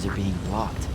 are being blocked.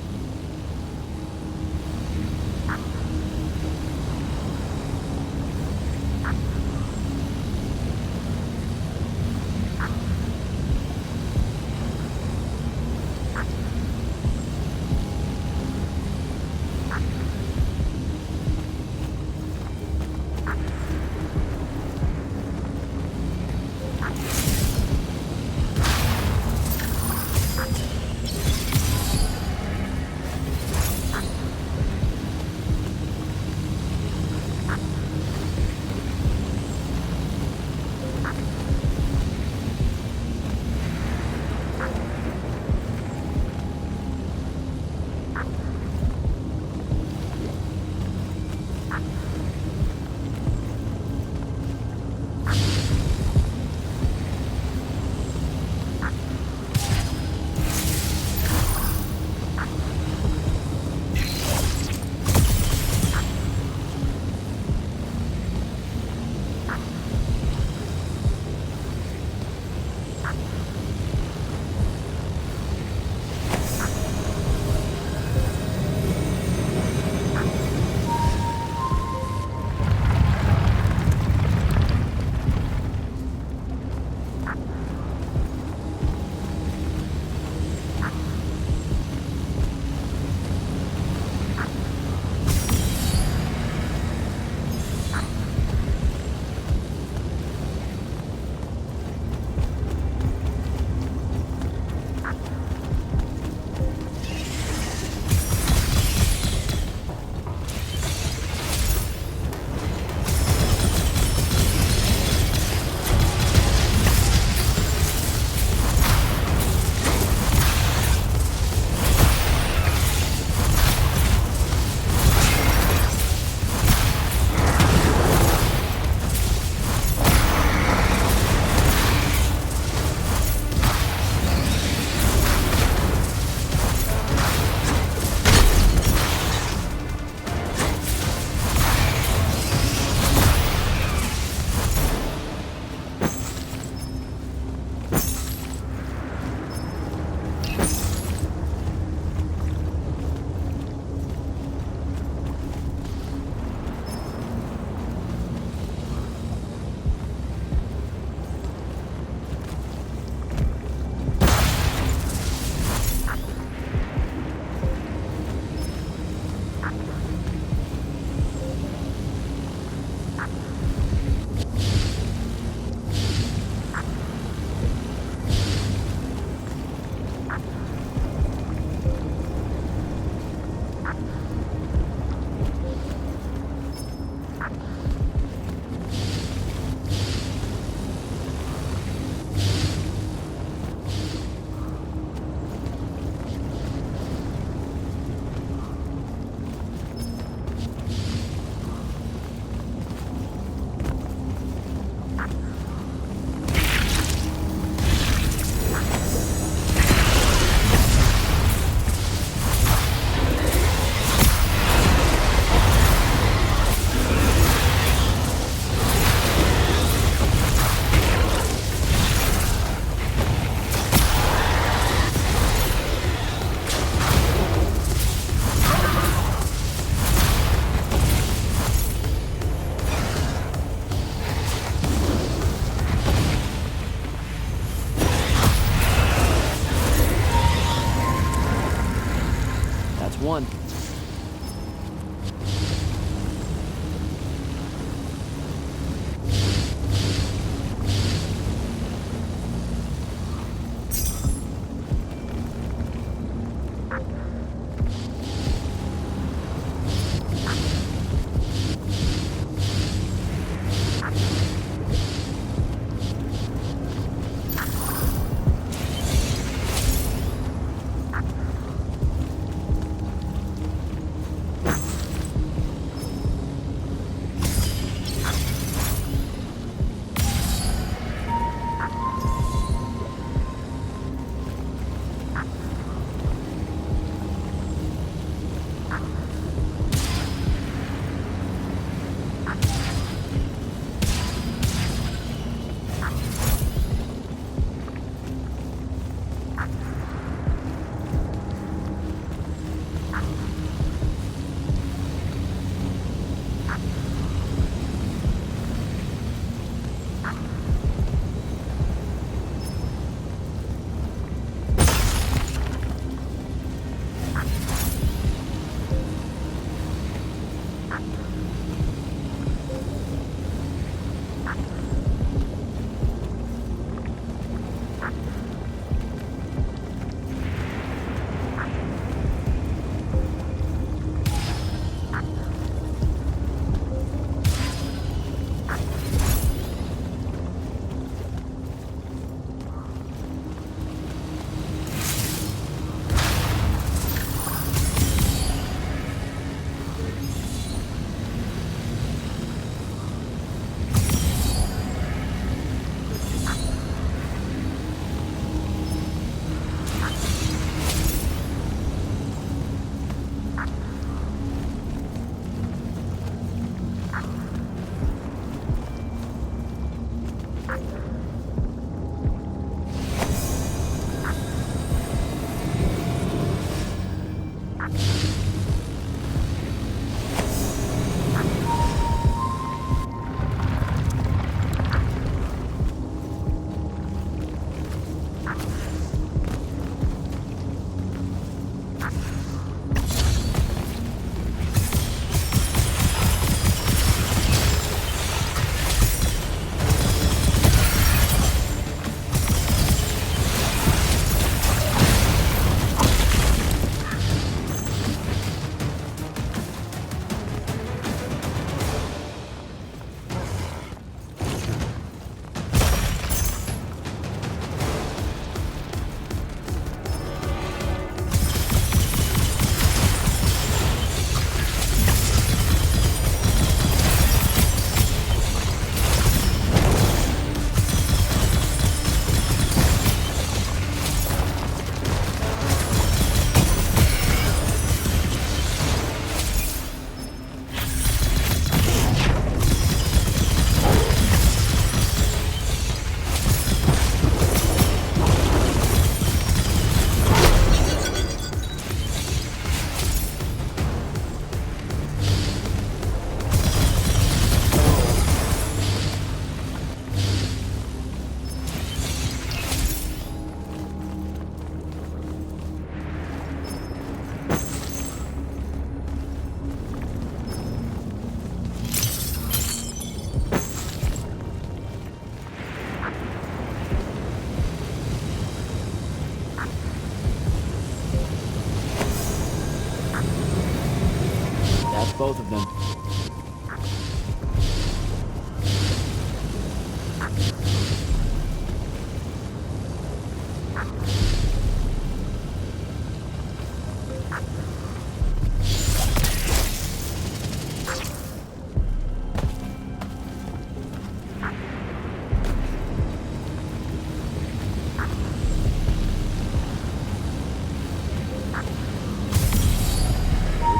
both of them.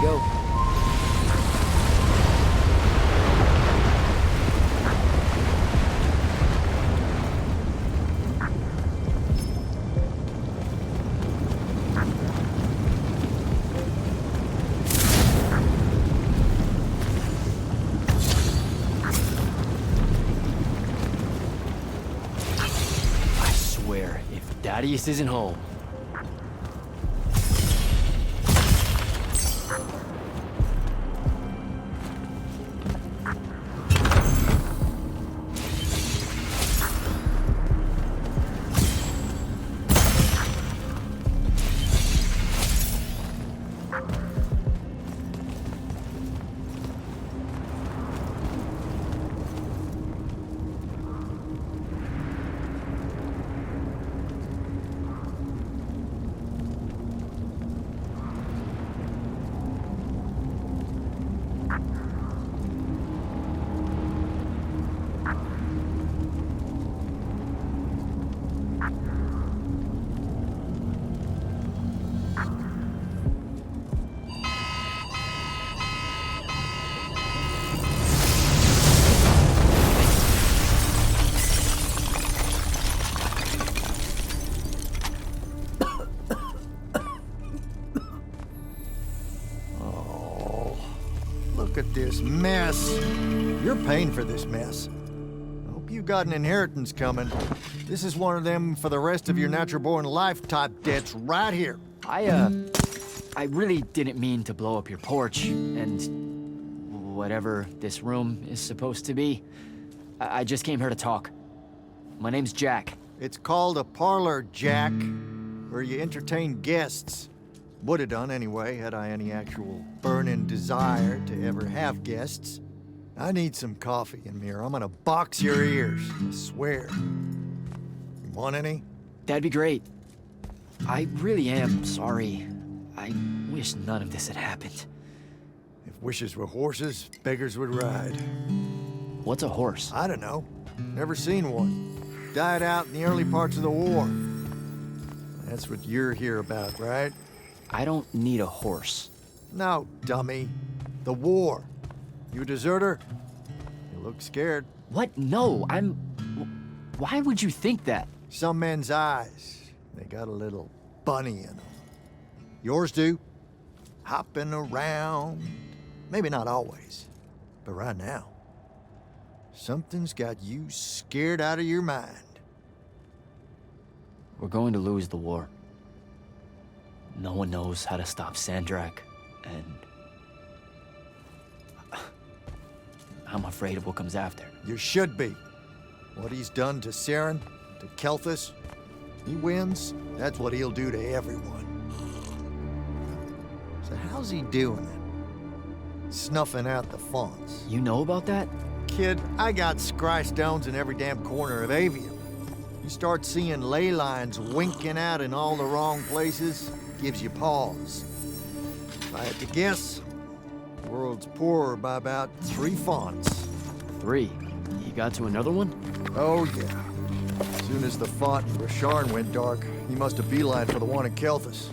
Go. I swear, if Thaddeus isn't home. Look at this mess. You're paying for this mess. I hope you got an inheritance coming. This is one of them for the rest of your natural-born life type debts right here. I really didn't mean to blow up your porch, and whatever this room is supposed to be. I just came here to talk. My name's Jack. It's called a parlor, Jack, where you entertain guests. Would have done anyway, had I any actual burning desire to ever have guests. I need some coffee in here. I'm gonna box your ears, I swear. You want any? That'd be great. I really am sorry. I wish none of this had happened. If wishes were horses, beggars would ride. What's a horse? I don't know. Never seen one. Died out in the early parts of the war. That's what you're here about, right? I don't need a horse. No, dummy. The war. You a deserter? You look scared. What? No, Why would you think that? Some men's eyes, they got a little bunny in them. Yours do. Hopping around. Maybe not always, but right now. Something's got you scared out of your mind. We're going to lose the war. No one knows how to stop Sandrak, and I'm afraid of what comes after. You should be. What he's done to Saren, to Kelthus, he wins, that's what he'll do to everyone. So how's he doing it? Snuffing out the fonts. You know about that? Kid, I got scry stones in every damn corner of Aveum. You start seeing ley lines winking out in all the wrong places, gives you pause. If I had to guess, the world's poorer by about 3 fonts. 3? You got to another one? Oh, yeah. As soon as the font in Rasharn went dark, he must have beelined for the one in Kelthus.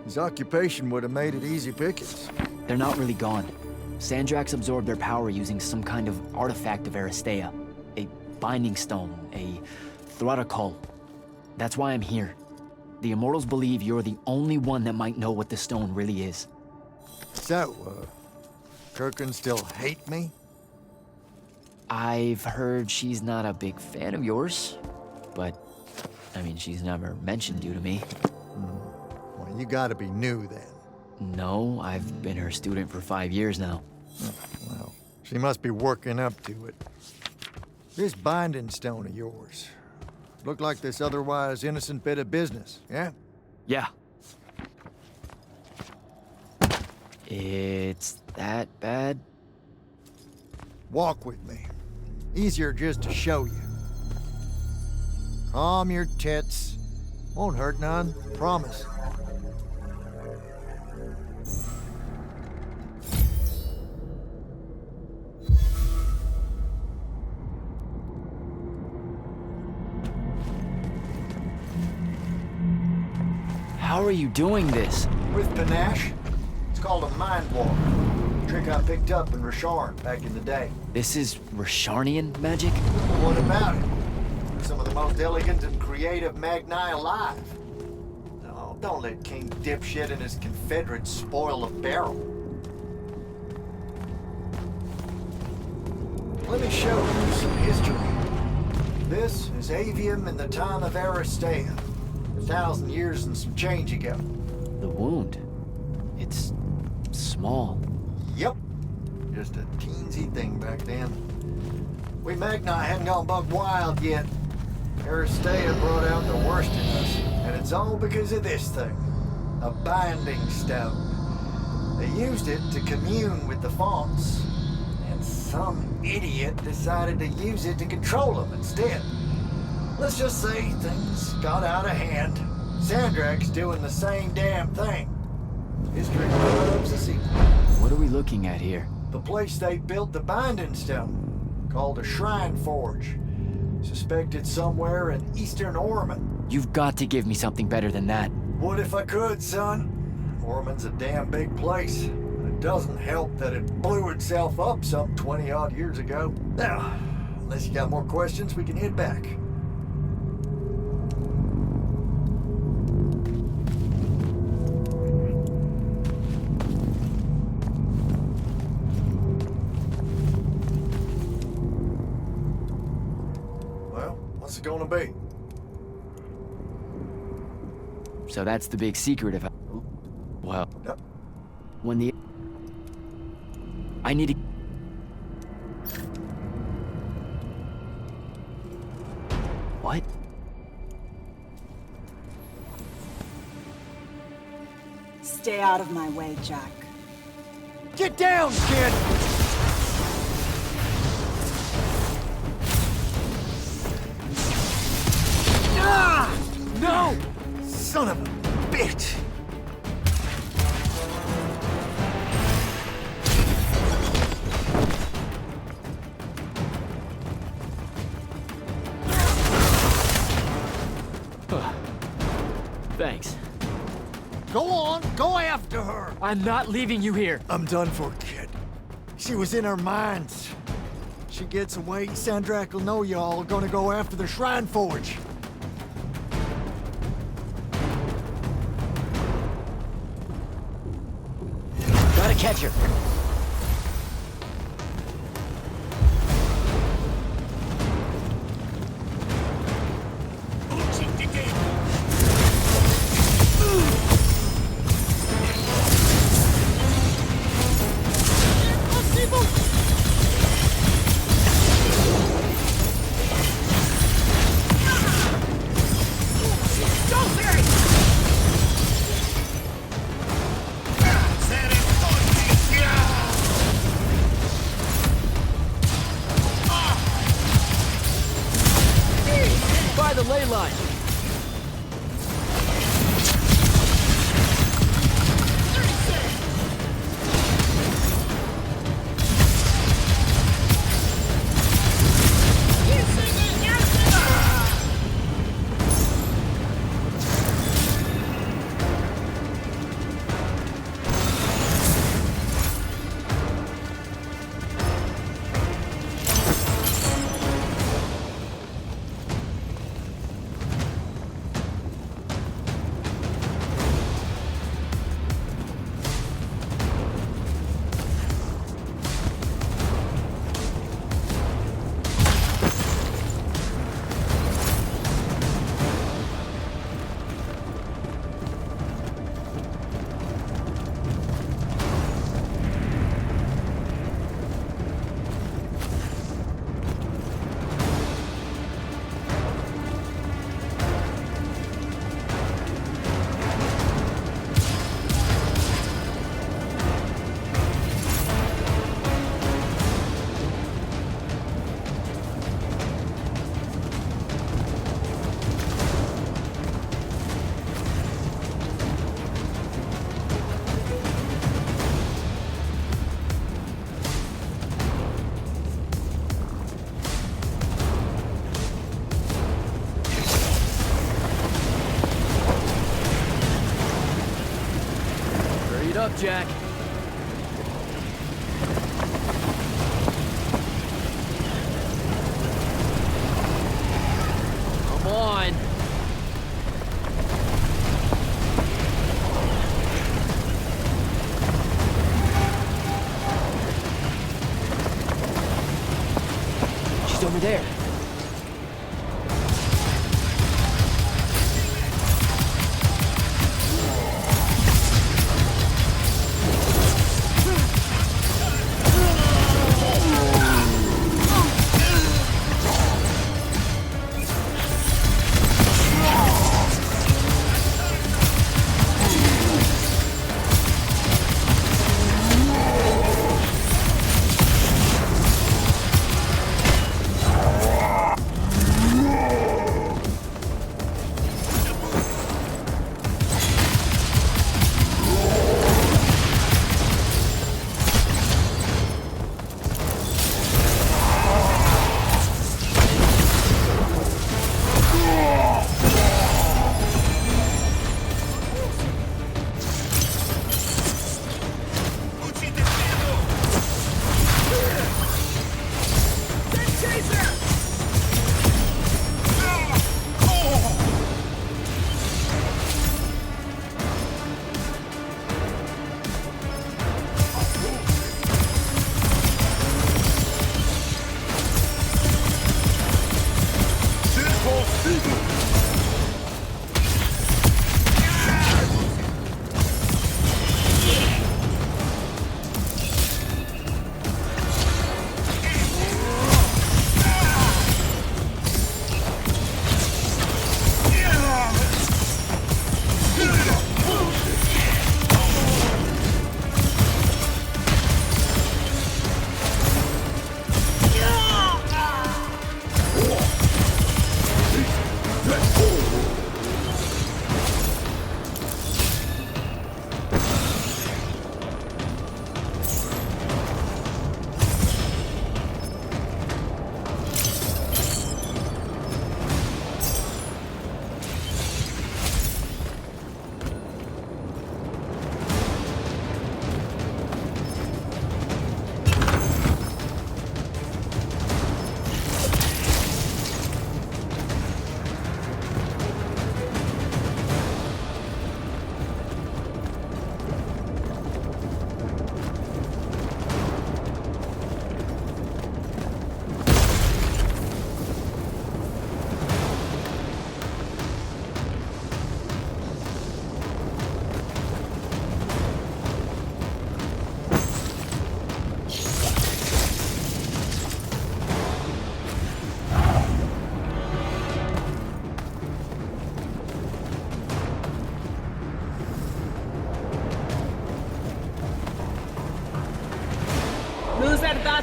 His occupation would have made it easy pickings. They're not really gone. Sandrax absorbed their power using some kind of artifact of Aristea. A binding stone, a Throttacol. That's why I'm here. The Immortals believe you're the only one that might know what the stone really is. So, Kirkin still hate me? I've heard she's not a big fan of yours, but, I mean, she's never mentioned you to me. Well, you gotta be new then. No, I've been her student for 5 years now. Well, she must be working up to it. This binding stone of yours, look like this otherwise innocent bit of business, yeah? Yeah. It's that bad? Walk with me. Easier just to show you. Calm your tits. Won't hurt none, promise. How are you doing this? With panache. It's called a mind walk. Trick I picked up in Rasharn back in the day. This is Rasharnian magic? Well, what about it? Some of the most elegant and creative Magni alive. No, don't let King Dipshit and his Confederates spoil the barrel. Let me show you some history. This is Aveum in the time of Aristea. 1,000 years and some change ago. The wound. It's small. Yep. Just a teensy thing back then. We Magni hadn't gone buck wild yet. Aristea brought out the worst in us, and it's all because of this thing. A binding stone. They used it to commune with the fonts, and some idiot decided to use it to control them instead. Let's just say things got out of hand. Sandrak's doing the same damn thing. History loves a sequel. What are we looking at here? The place they built the binding stone, called a shrine forge. Suspected somewhere in eastern Orman. You've got to give me something better than that. Would if I could, son. Orman's a damn big place. It doesn't help that it blew itself up some 20-odd years ago. Now, unless you got more questions, we can head back. What's it gonna be? So that's the big secret of... Well... Yep. When the... I need to... What? Stay out of my way, Jack. Get down, kid! Ah! No! Son of a bitch! Thanks. Go on, go after her! I'm not leaving you here. I'm done for, kid. She was in our minds. She gets away, Sandrak will know y'all are gonna go after the Shrine Forge. Gotta catch her. The ley line. Jack. Come on. She's over there.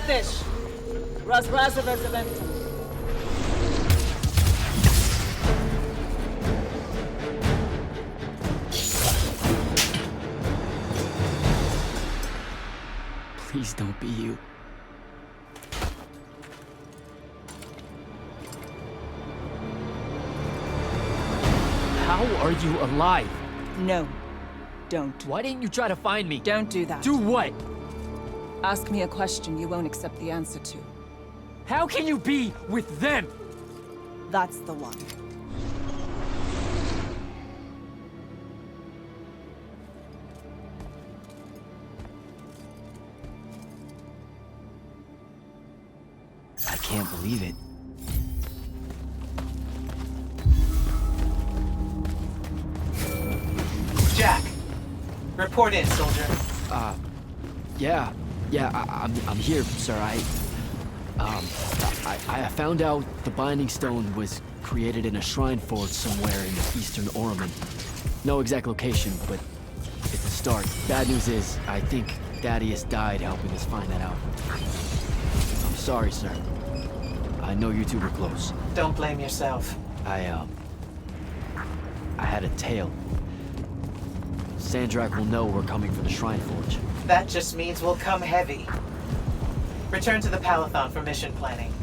Fish. Razrazavazaventa. Please don't be you. How are you alive? No, don't. Why didn't you try to find me? Don't do that. Do what? Ask me a question you won't accept the answer to. How can you be with them? That's the one. I can't believe it. Jack, report in, soldier. I'm here, sir. I found out the Binding Stone was created in a shrine forge somewhere in the eastern Orman. No exact location, but it's a start. Bad news is, I think Daddy has died helping us find that out. I'm sorry, sir. I know you two were close. Don't blame yourself. I had a tail. Sandrak will know we're coming for the Shrine Forge. That just means we'll come heavy. Return to the Palathon for mission planning.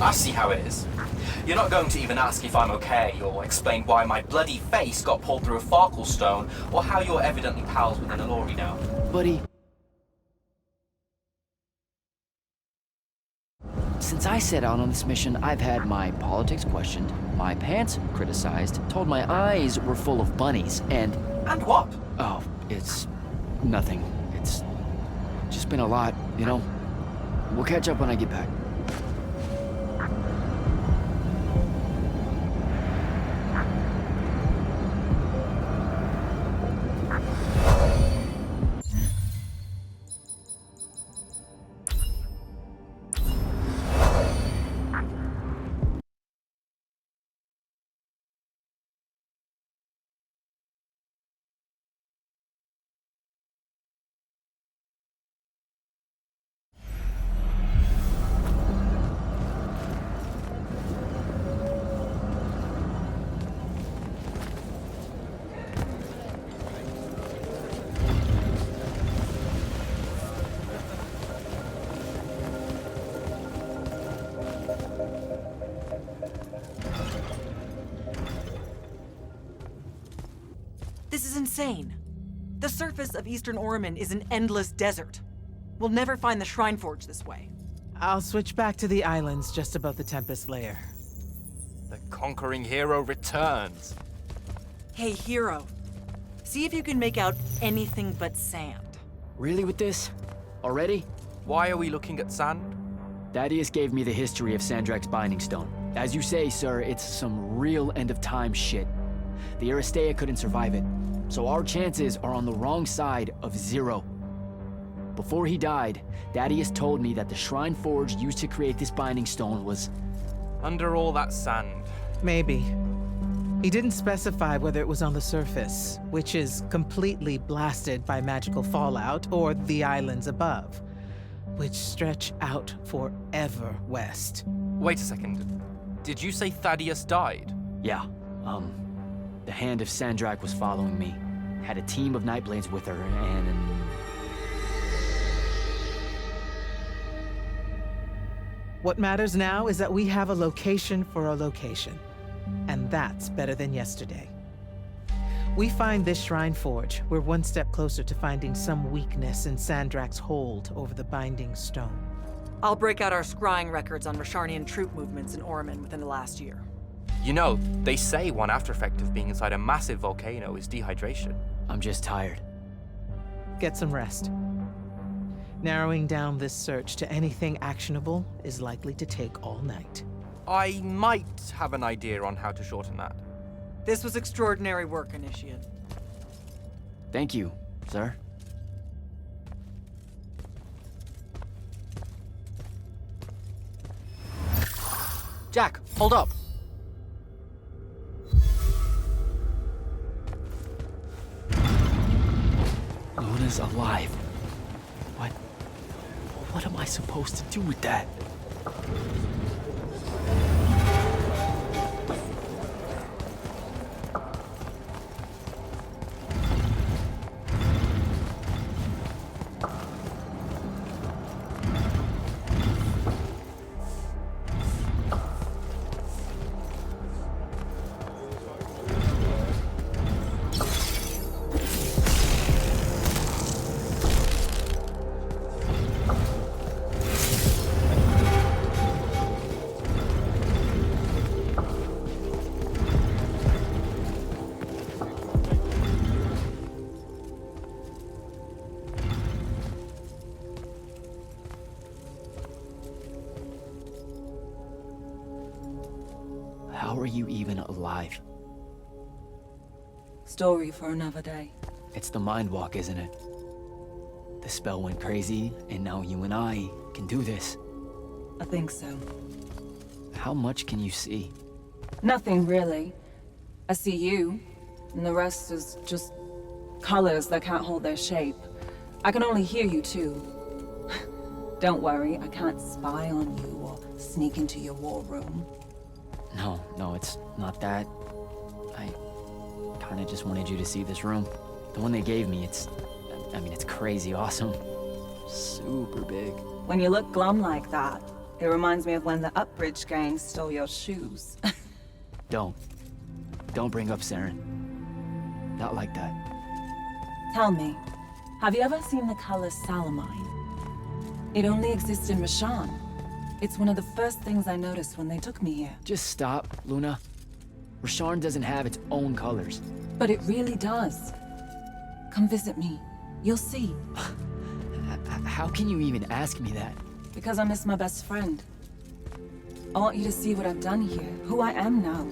I see how it is. You're not going to even ask if I'm okay, or explain why my bloody face got pulled through a Farkle stone, or how you're evidently pals with an Alori now. Buddy. Since I set out on this mission, I've had my politics questioned, my pants criticized, told my eyes were full of bunnies, and... And what? Oh, it's... nothing. It's just been a lot, you know? We'll catch up when I get back. This is insane. The surface of Eastern Orman is an endless desert. We'll never find the Shrine Forge this way. I'll switch back to the islands just above the Tempest Lair. The conquering hero returns. Hey, Hero. See if you can make out anything but sand. Really with this? Already? Why are we looking at sand? Thaddeus gave me the history of Sandrak's Binding Stone. As you say, sir, it's some real end-of-time shit. The Aristea couldn't survive it, so our chances are on the wrong side of 0. Before he died, Thaddeus told me that the Shrine Forge used to create this Binding Stone was... Under all that sand. Maybe. He didn't specify whether it was on the surface, which is completely blasted by magical fallout, or the islands above, which stretch out forever west. Wait a second. Did you say Thaddeus died? Yeah, the Hand of Sandrak was following me. Had a team of Nightblades with her, and... What matters now is that we have a location for a location. And that's better than yesterday. We find this Shrine Forge, we're one step closer to finding some weakness in Sandrak's hold over the Binding Stone. I'll break out our scrying records on Rasharnian troop movements in Orman within the last year. You know, they say one after effect of being inside a massive volcano is dehydration. I'm just tired. Get some rest. Narrowing down this search to anything actionable is likely to take all night. I might have an idea on how to shorten that. This was extraordinary work, Initiate. Thank you, sir. Jack, hold up. Luna's alive. What am I supposed to do with that? How are you even alive? Story for another day. It's the Mind Walk, isn't it? The spell went crazy, and now you and I can do this. I think so. How much can you see? Nothing really. I see you, and the rest is just colors that can't hold their shape. I can only hear you too. Don't worry, I can't spy on you or sneak into your war room. No, it's not that. I kinda just wanted you to see this room. The one they gave me, it's crazy awesome. Super big. When you look glum like that, It reminds me of when the Upbridge gang stole your shoes. Don't. Don't bring up Saren. Not like that. Tell me, have you ever seen the color Salamine? It only exists in Rashan. It's one of the first things I noticed when they took me here. Just stop, Luna. Rasharn doesn't have its own colors. But it really does. Come visit me. You'll see. How can you even ask me that? Because I miss my best friend. I want you to see what I've done here, who I am now.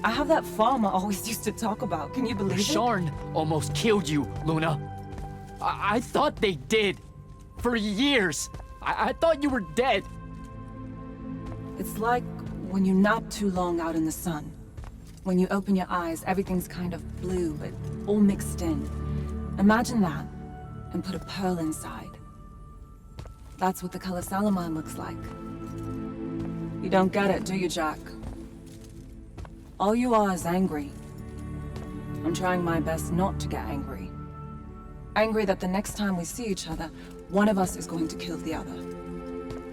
I have that farm I always used to talk about. Can you believe it? Rasharn almost killed you, Luna. I thought they did. For years. I thought you were dead. It's like when you nap too long out in the sun. When you open your eyes, everything's kind of blue, but all mixed in. Imagine that, and put a pearl inside. That's what the color Salamine looks like. You don't get it, do you, Jack? All you are is angry. I'm trying my best not to get angry. Angry that the next time we see each other, one of us is going to kill the other.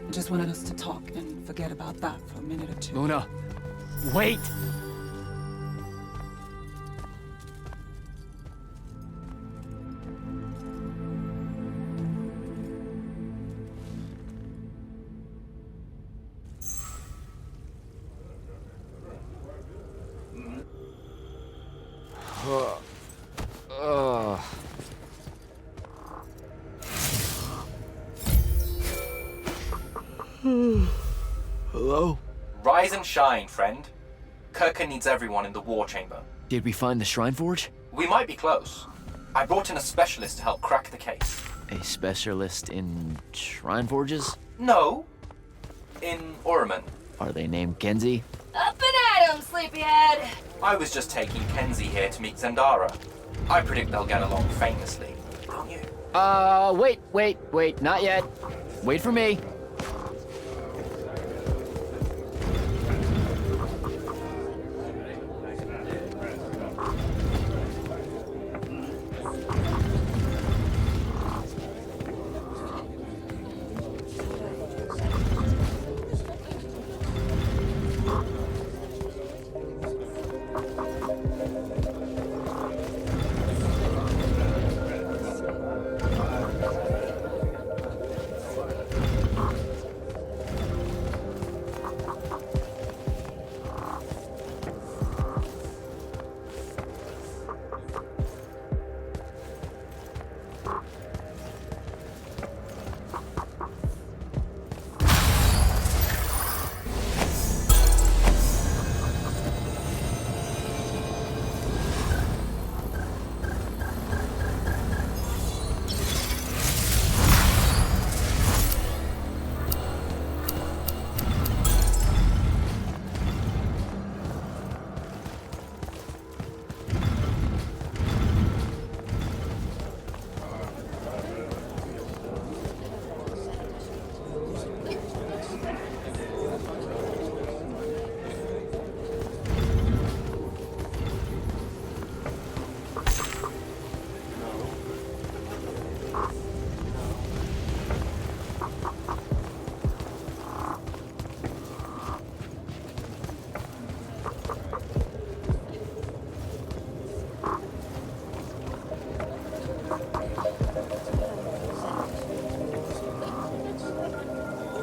I just wanted us to talk and forget about that for a minute or two. Luna, wait! Hello? Rise and shine, friend. Kirka needs everyone in the war chamber. Did we find the Shrine Forge? We might be close. I brought in a specialist to help crack the case. A specialist in Shrine Forges? No. In Orman. Are they named Kenzie? Up and at 'em, sleepyhead! I was just taking Kenzie here to meet Zendara. I predict they'll get along famously. Don't you? Wait, not yet. Wait for me.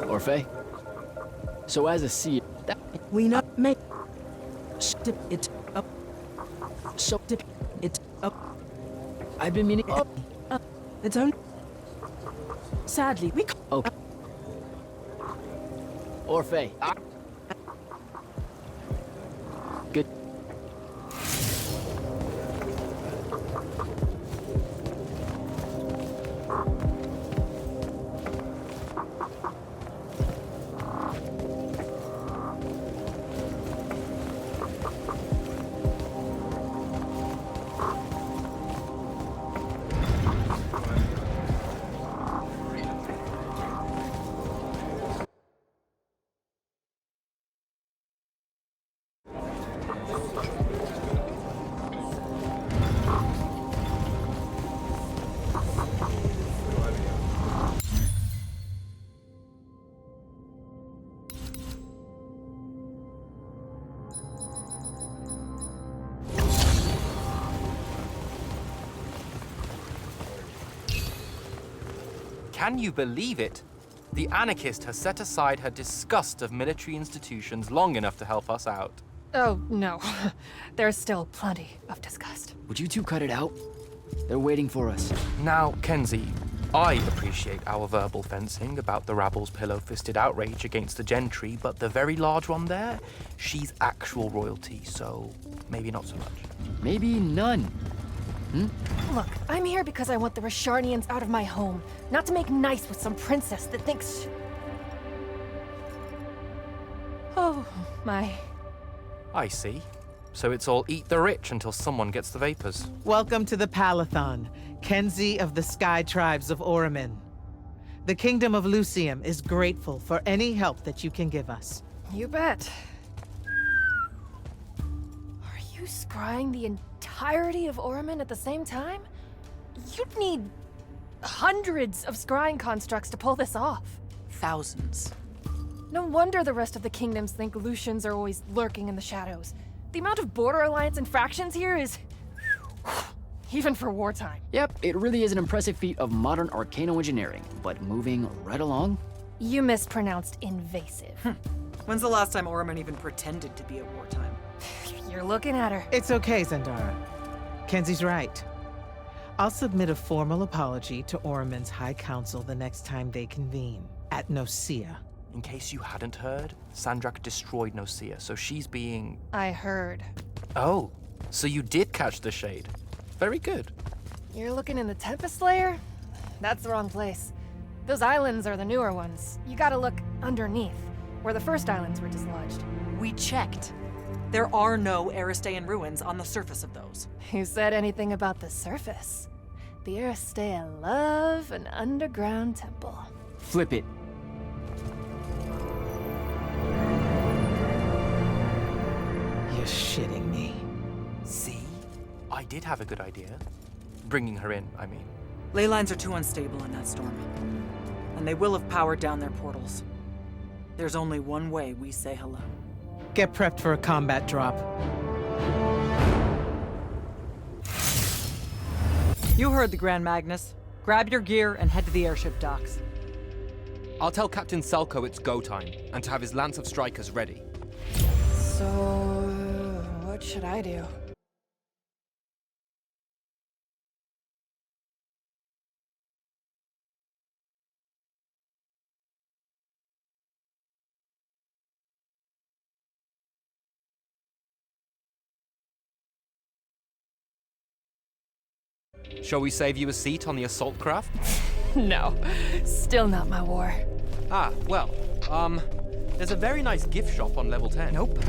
Orphe? So as a seer, that We not make step it up. So dip it up. I've been meaning. Oh, It's only sadly we can't. okay. Orphe. Good. Can you believe it? The anarchist has set aside her disgust of military institutions long enough to help us out. Oh, no. There's still plenty of disgust. Would you two cut it out? They're waiting for us. Now, Kenzie, I appreciate our verbal fencing about the rabble's pillow-fisted outrage against the gentry, but the very large one there, she's actual royalty, so maybe not so much. Maybe none. Look, I'm here because I want the Rasharnians out of my home, not to make nice with some princess that thinks... Oh, my. I see. So it's all eat the rich until someone gets the vapors. Welcome to the Palathon, Kenzie of the Sky Tribes of Oramin. The Kingdom of Lucium is grateful for any help that you can give us. You bet. Are you scrying the entirety of Oramin at the same time? You'd need hundreds of scrying constructs to pull this off. Thousands. No wonder the rest of the kingdoms think Lucians are always lurking in the shadows. The amount of border alliance and factions here is... even for wartime. Yep, it really is an impressive feat of modern arcano engineering, but moving right along. You mispronounced invasive. When's the last time Oramin even pretended to be at wartime? You're looking at her. It's okay, Zendara. Kenzie's right. I'll submit a formal apology to Oramin's High Council the next time they convene, at Nosea. In case you hadn't heard, Sandrak destroyed Nosea, so she's being... I heard. Oh, so you did catch the shade. Very good. You're looking in the Tempest Layer? That's the wrong place. Those islands are the newer ones. You gotta look underneath, where the first islands were dislodged. We checked. There are no Aristean ruins on the surface of those. Who said anything about the surface? The Aristea love an underground temple. Flip it. You're shitting me. See? I did have a good idea. Bringing her in, I mean. Ley lines are too unstable in that storm. And they will have powered down their portals. There's only one way we say hello. Get prepped for a combat drop. You heard the Grand Magnus. Grab your gear and head to the airship docks. I'll tell Captain Selko it's go time, and to have his lance of strikers ready. So, what should I do? Shall we save you a seat on the assault craft? No, still not my war. Ah, well, there's a very nice gift shop on level 10. Nope.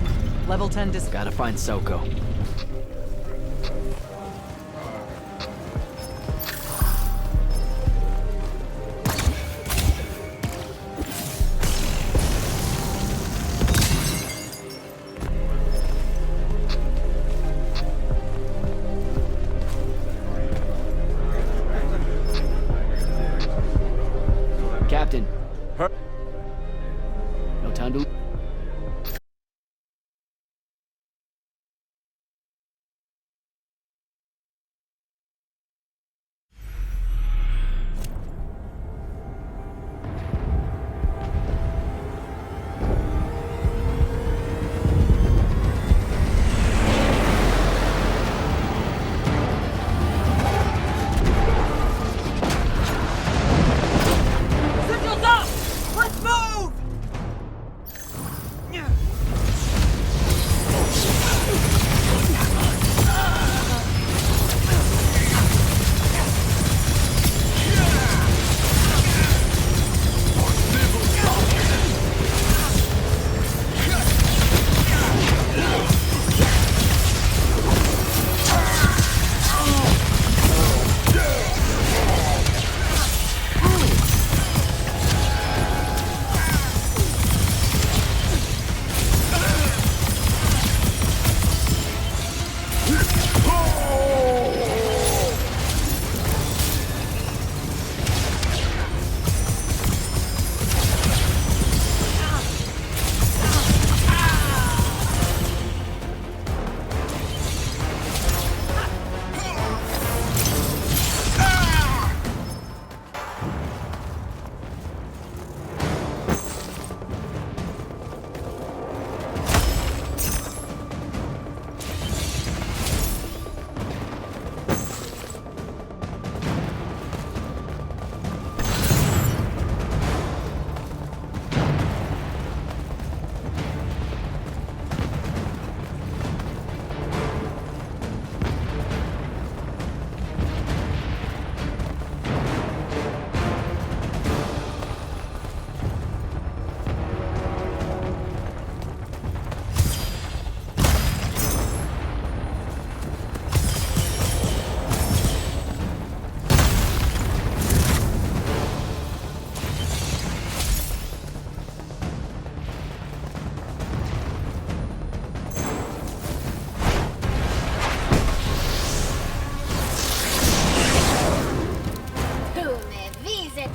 Level 10 Gotta find Soko. Captain. No time to... Signals up! Let's move!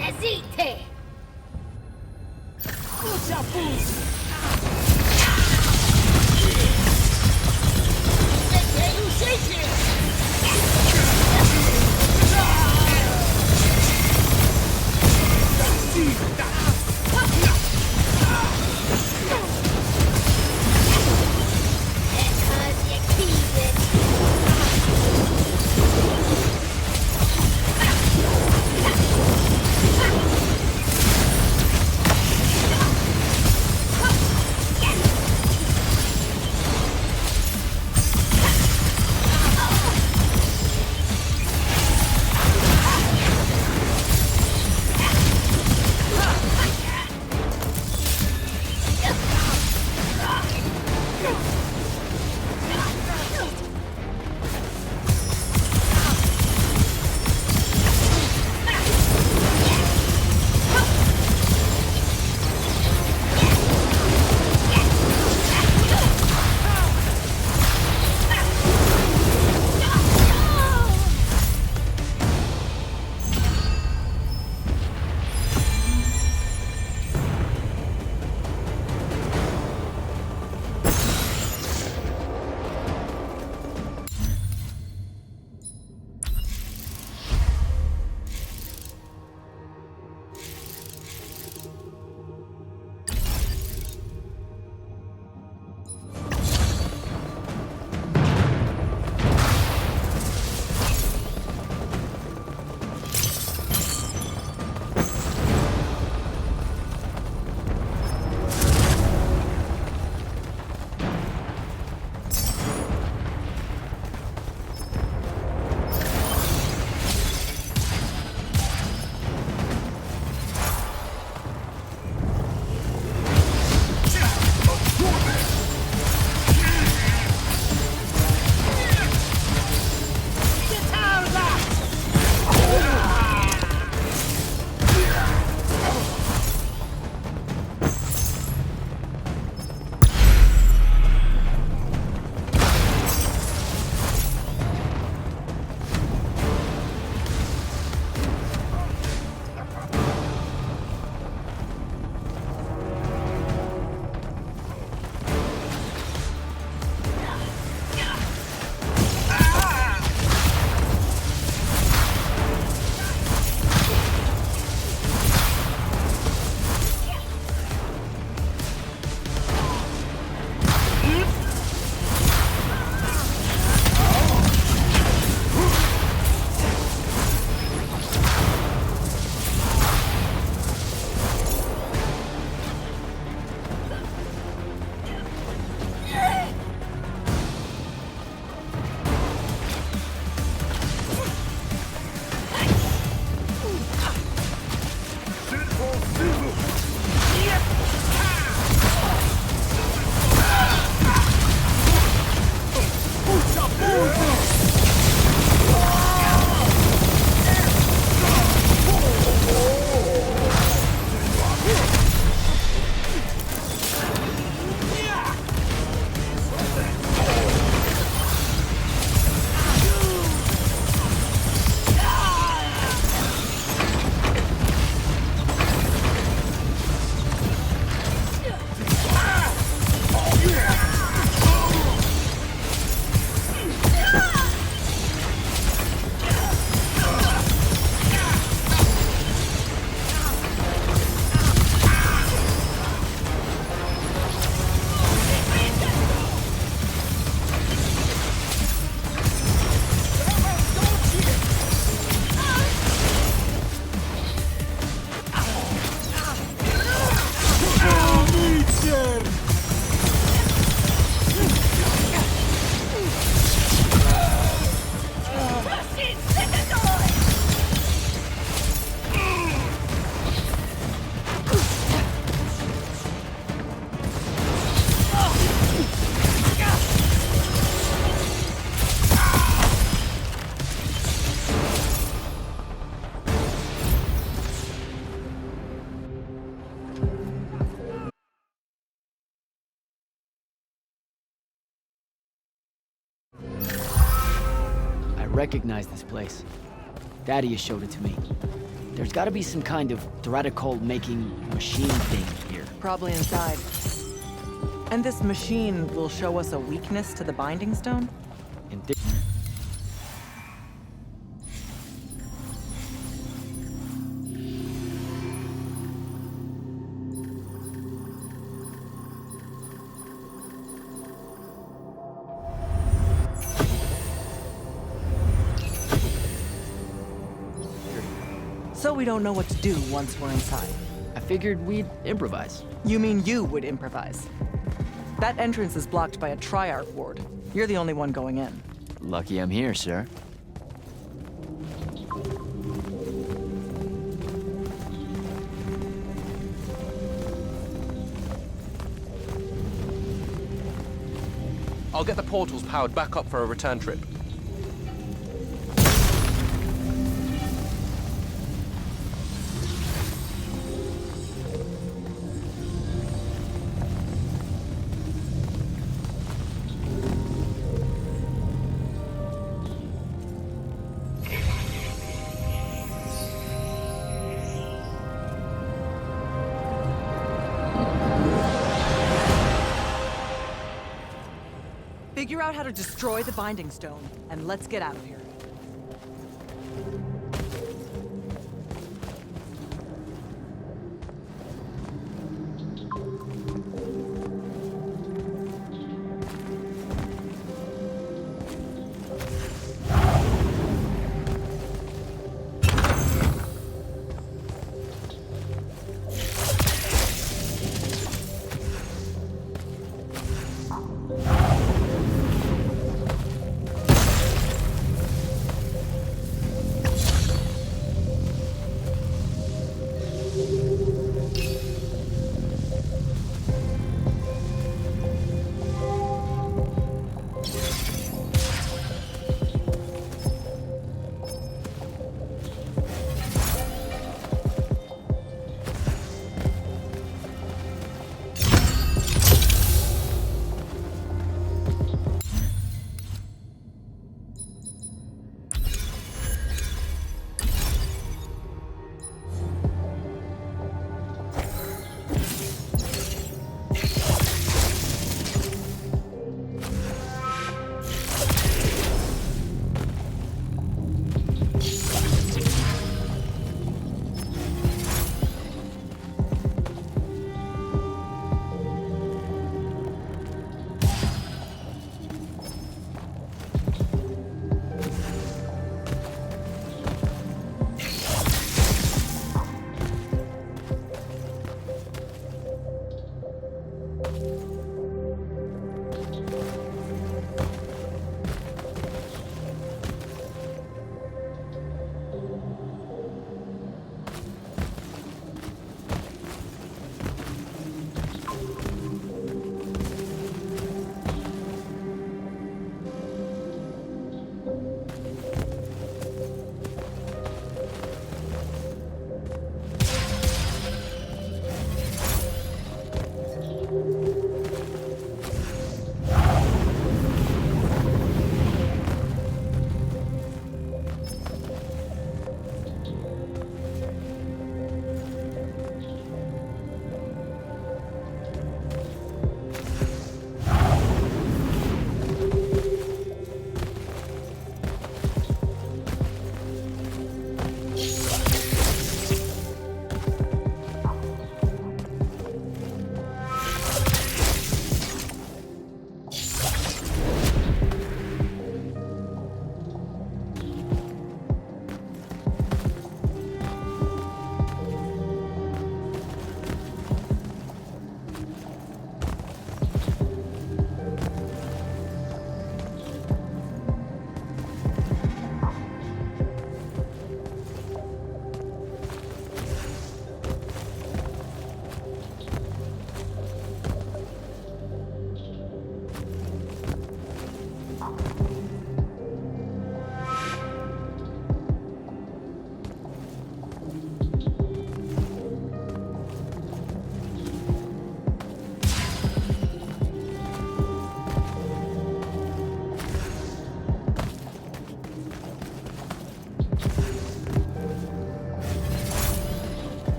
Desite! I recognize this place. Thaddeus showed it to me. There's gotta be some kind of threatical-making machine thing here. Probably inside. And this machine will show us a weakness to the Binding Stone? In So we don't know what to do once we're inside. I figured we'd improvise. You mean you would improvise? That entrance is blocked by a Triarch ward. You're the only one going in. Lucky I'm here, sir. I'll get the portals powered back up for a return trip. Figure out how to destroy the Binding Stone, and let's get out of here.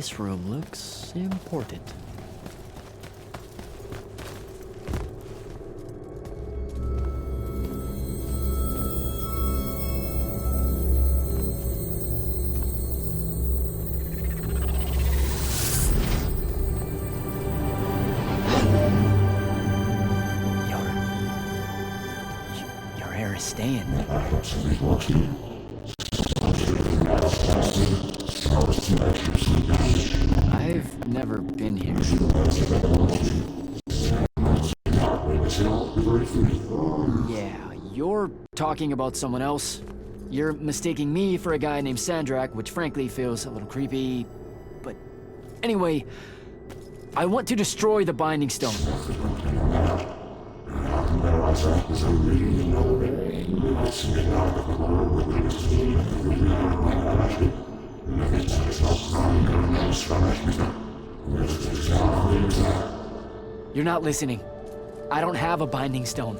This room looks important. Your hair is staying. I've never been here. Yeah, you're talking about someone else. You're mistaking me for a guy named Sandrak, which frankly feels a little creepy. But anyway, I want to destroy the Binding Stone. You're not listening. I don't have a Binding Stone.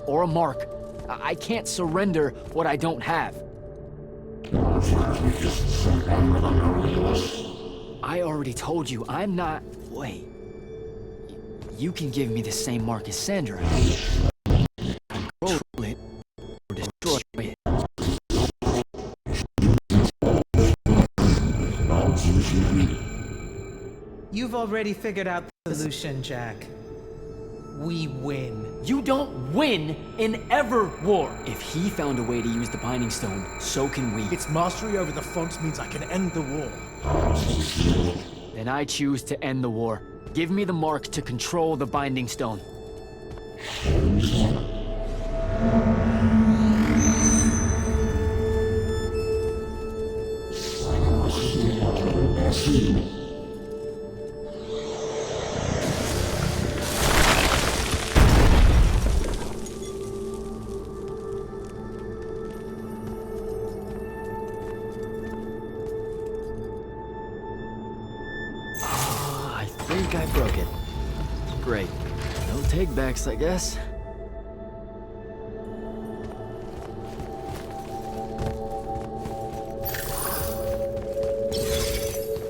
Or a mark. I can't surrender what I don't have. I already told you, I'm not... Wait. You can give me the same mark as Sandra. Control it, or destroy it. You've already figured out the solution, Jack. We win. You don't win in ever war. If he found a way to use the Binding Stone, so can we. Its mastery over the fonts means I can end the war. Then I choose to end the war. Give me the mark to control the Binding Stone. I think I broke it. Great. No takebacks, I guess.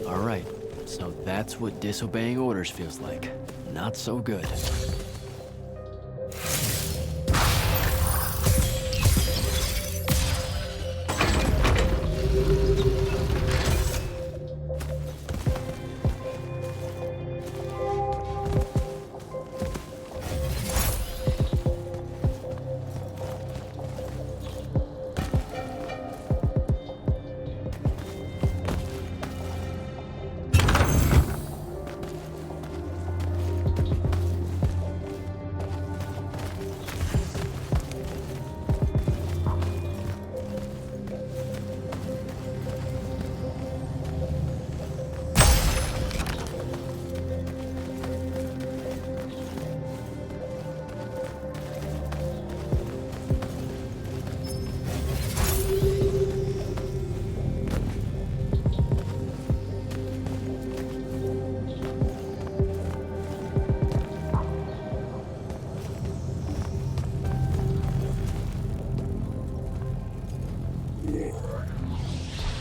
Alright, so that's what disobeying orders feels like. Not so good.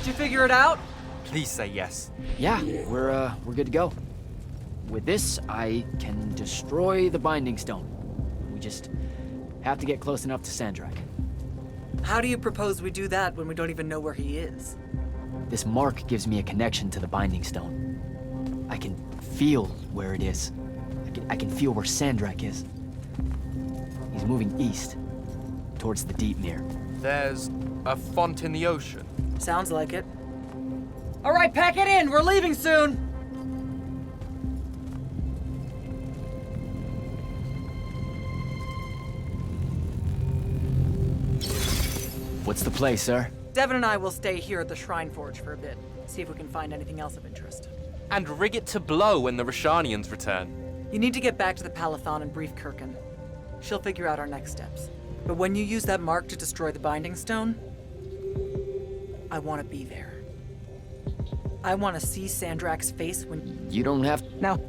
Did you figure it out? Please say yes. Yeah, we're good to go. With this, I can destroy the Binding Stone. We just have to get close enough to Sandrak. How do you propose we do that when we don't even know where he is? This mark gives me a connection to the Binding Stone. I can feel where it is. I can feel where Sandrak is. He's moving east, towards the Deep Mere. There's a font in the ocean. Sounds like it. All right, pack it in. We're leaving soon. What's the play, sir? Devin and I will stay here at the Shrine Forge for a bit. See if we can find anything else of interest. And rig it to blow when the Rashanians return. You need to get back to the Palathon and brief Kirkin. She'll figure out our next steps. But when you use that mark to destroy the Binding Stone, I want to be there. I want to see Sandrak's face when... You don't have... Now.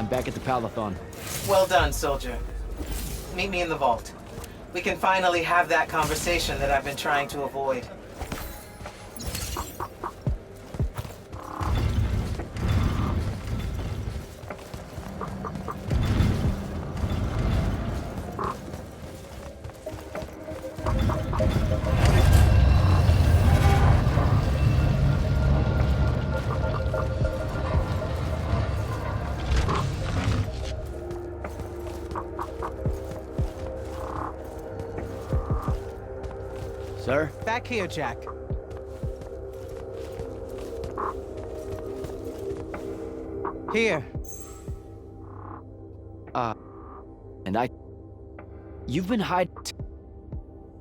I'm back at the Palathon. Well done, soldier. Meet me in the vault. We can finally have that conversation that I've been trying to avoid. Sir? Back here, Jack. Here. And I... You've been hiding...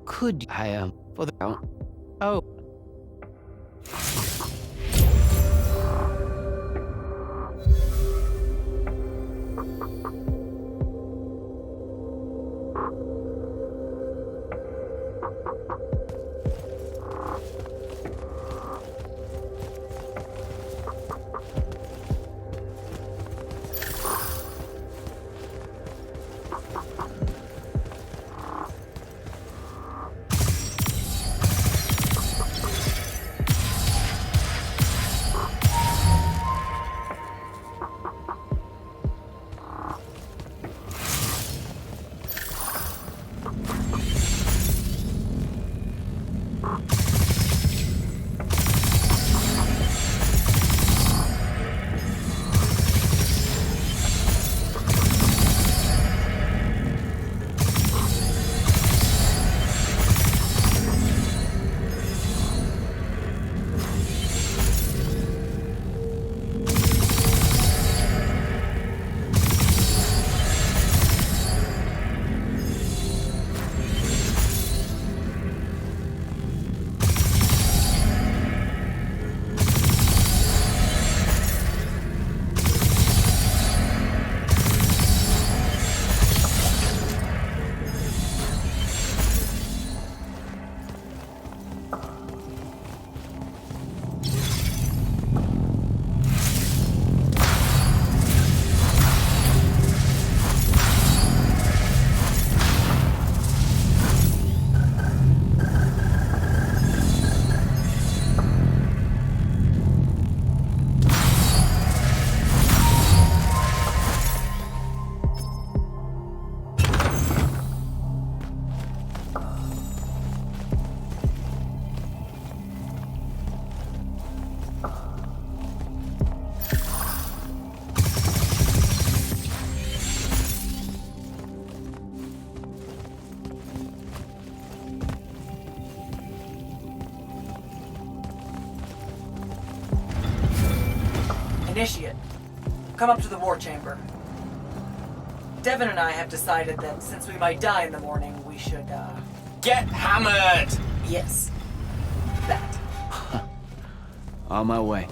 Could I, for the... Oh. Initiate, come up to the war chamber. Devin and I have decided that since we might die in the morning, we should, Get hammered! Yes. That. On my way.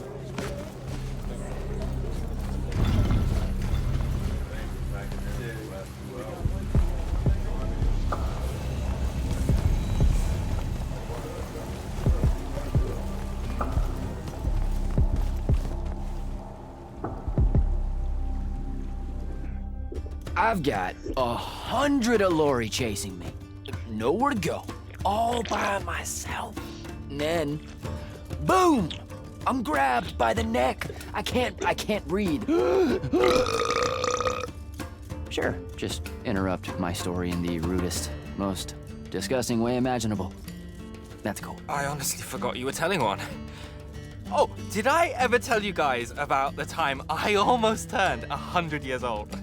I've got 100 Allori chasing me. Nowhere to go. All by myself. And then, boom! I'm grabbed by the neck. I can't breathe. Sure, just interrupt my story in the rudest, most disgusting way imaginable. That's cool. I honestly forgot you were telling one. Oh, did I ever tell you guys about the time I almost turned 100 years old?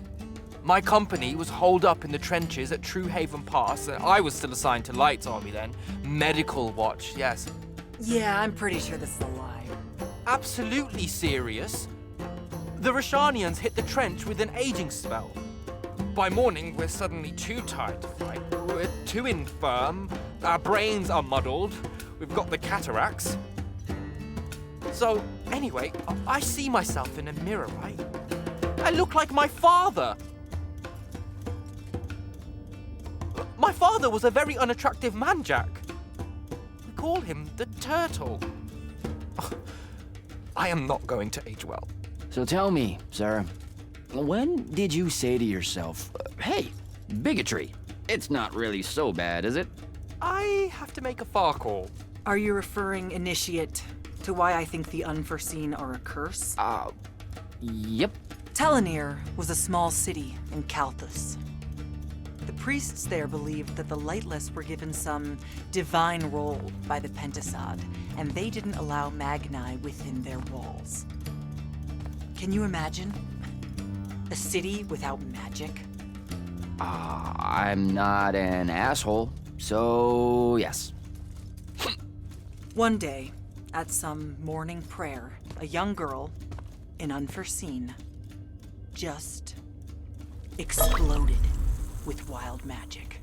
My company was holed up in the trenches at True Haven Pass, and I was still assigned to Light's army then. Medical watch, yes. Yeah, I'm pretty sure this is a lie. Absolutely serious. The Rashanians hit the trench with an aging spell. By morning, we're suddenly too tired to fight. We're too infirm. Our brains are muddled. We've got the cataracts. So, anyway, I see myself in a mirror, right? I look like my father. My father was a very unattractive man, Jack. We call him the Turtle. I am not going to age well. So tell me, sir, When did you say to yourself, hey, bigotry, it's not really so bad, is it? I have to make a far call. Are you referring, Initiate, to why I think the unforeseen are a curse? Yep. Telenir was a small city in Kalthus. The priests there believed that the Lightless were given some divine role by the Pentasod, and they didn't allow Magni within their walls. Can you imagine? A city without magic? I'm not an asshole, so yes. One day, at some morning prayer, a young girl, in Unforeseen, just exploded with wild magic.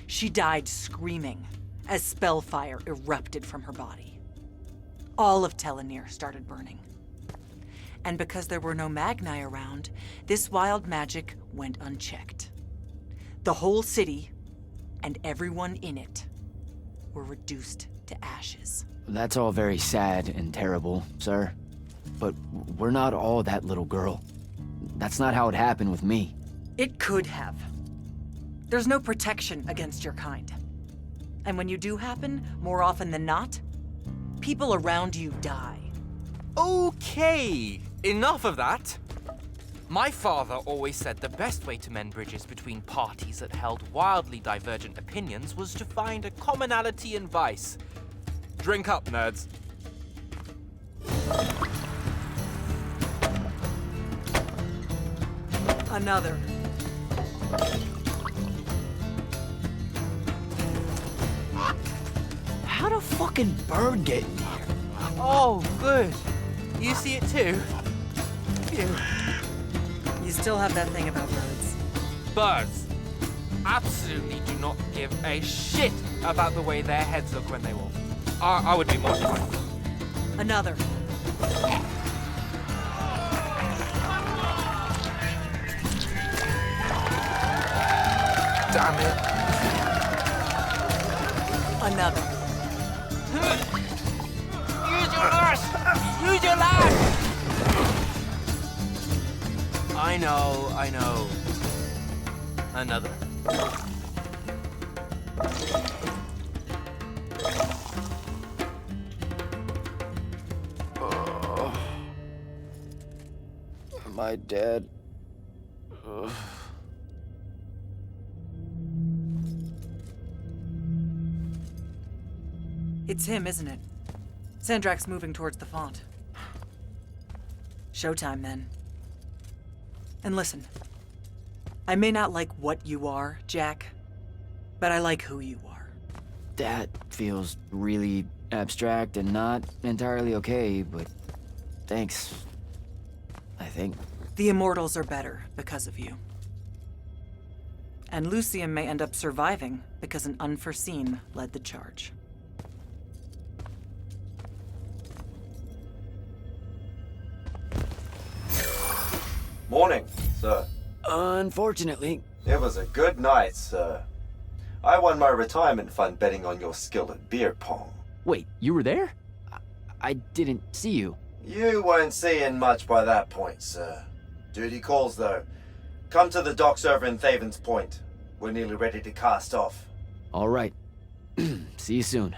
She died screaming as spellfire erupted from her body. All of Telenir started burning. And because there were no Magni around, this wild magic went unchecked. The whole city, and everyone in it, were reduced to ashes. That's all very sad and terrible, sir. But we're not all that little girl. That's not how it happened with me. It could have. There's no protection against your kind. And when you do happen, more often than not, people around you die. Okay, enough of that. My father always said the best way to mend bridges between parties that held wildly divergent opinions was to find a commonality in vice. Drink up, nerds. Another. How'd a fucking bird get in here? Oh, good. You see it too? Phew. You still have that thing about birds. Birds absolutely do not give a shit about the way their heads look when they walk. I would be mortified. Another. Damn it. Another. Use your lash! Use your lash! I know. Another. Am I dead? Ugh. It's him, isn't it? Sandrak's moving towards the font. Showtime, then. And listen, I may not like what you are, Jack, but I like who you are. That feels really abstract and not entirely okay, but thanks. I think. The Immortals are better because of you. And Lucium may end up surviving because an Unforeseen led the charge. Morning, sir. Unfortunately. It was a good night, sir. I won my retirement fund betting on your skill at beer pong. Wait, you were there? I didn't see you. You weren't seeing much by that point, sir. Duty calls, though. Come to the docks over in Thaven's Point. We're nearly ready to cast off. All right. See you soon.